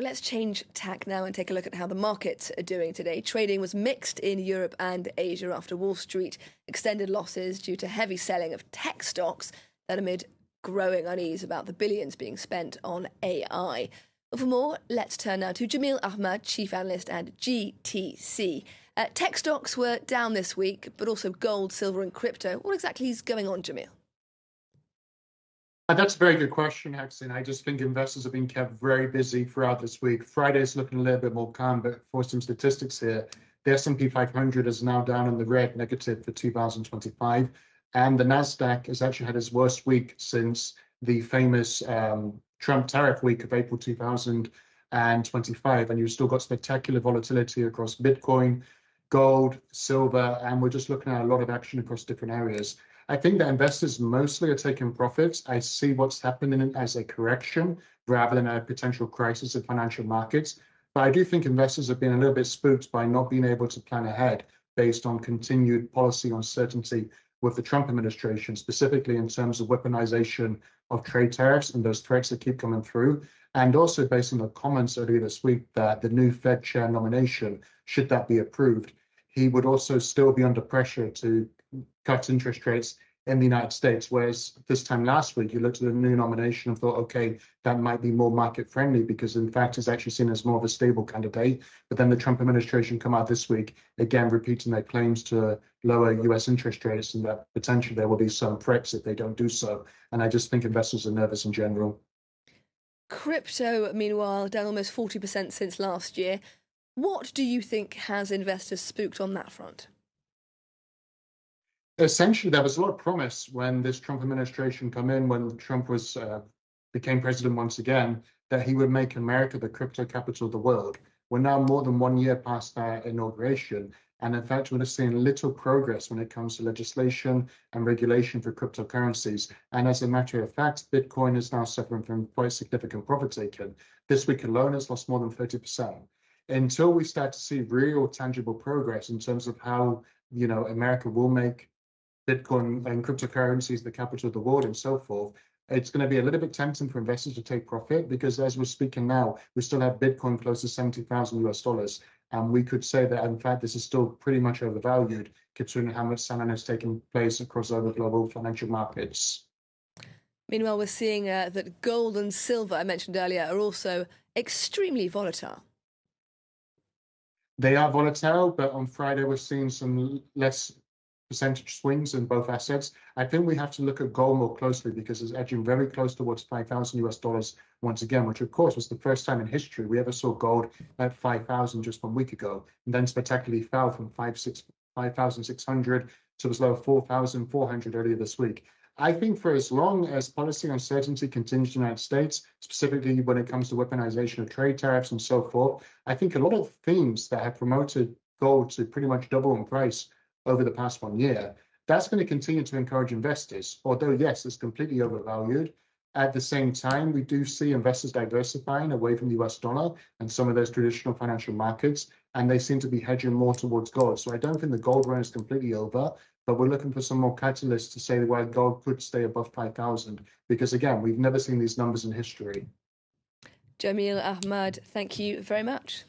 Well, let's change tack now and take a look at how the markets are doing today. Trading was mixed in Europe and Asia after Wall Street extended losses due to heavy selling of tech stocks that amid growing unease about the billions being spent on AI. Well, for more, let's turn now to Jameel Ahmad, Chief Analyst at GTC. Tech stocks were down this week, but also gold, silver and crypto. What exactly is going on, Jameel? That's a very good question, Hexin. I just think investors have been kept very busy throughout this week. Friday's looking a little bit more calm, but for some statistics here, the S&P 500 is now down in the red, negative for 2025, and the Nasdaq has actually had its worst week since the famous Trump tariff week of April 2025, and you've still got spectacular volatility across Bitcoin, gold, silver, and we're just looking at a lot of action across different areas. I think that investors mostly are taking profits. I see what's happening as a correction rather than a potential crisis of financial markets. But I do think investors have been a little bit spooked by not being able to plan ahead based on continued policy uncertainty with the Trump administration, specifically in terms of weaponization of trade tariffs and those threats that keep coming through. And also based on the comments earlier this week that the new Fed chair nomination, should that be approved, he would also still be under pressure to cut interest rates in the United States, whereas this time last week, you looked at the new nomination and thought, okay, that might be more market friendly because in fact, it's actually seen as more of a stable candidate. But then the Trump administration come out this week, again, repeating their claims to lower US interest rates and that potentially there will be some threats if they don't do so. And I just think investors are nervous in general. Crypto, meanwhile, down almost 40% since last year. What do you think has investors spooked on that front? Essentially, there was a lot of promise when this Trump administration come in, when Trump became president once again, that he would make America the crypto capital of the world. We're now more than 1 year past that inauguration, and in fact, we're seeing little progress when it comes to legislation and regulation for cryptocurrencies. And as a matter of fact, Bitcoin is now suffering from quite significant profit taking. This week alone, it's lost more than 30%. Until we start to see real tangible progress in terms of how America will make Bitcoin and cryptocurrencies the capital of the world and so forth, it's going to be a little bit tempting for investors to take profit because as we're speaking now, we still have Bitcoin close to 70,000 US dollars. And we could say that, in fact, this is still pretty much overvalued considering how much selling is taking place across other global financial markets. Meanwhile, we're seeing that gold and silver, I mentioned earlier, are also extremely volatile. They are volatile, but on Friday, we're seeing some less percentage swings in both assets. I think we have to look at gold more closely because it's edging very close towards 5,000 US dollars once again, which of course was the first time in history we ever saw gold at 5,000 just 1 week ago, and then spectacularly fell from 5,600 to as low as 4,400 earlier this week. I think for as long as policy uncertainty continues in the United States, specifically when it comes to weaponization of trade tariffs and so forth, I think a lot of themes that have promoted gold to pretty much double in price over the past 1 year, that's going to continue to encourage investors. Although, yes, it's completely overvalued. At the same time, we do see investors diversifying away from the US dollar and some of those traditional financial markets, and they seem to be hedging more towards gold. So I don't think the gold run is completely over, but we're looking for some more catalysts to say why gold could stay above 5,000, because again, we've never seen these numbers in history. Jameel Ahmad, thank you very much.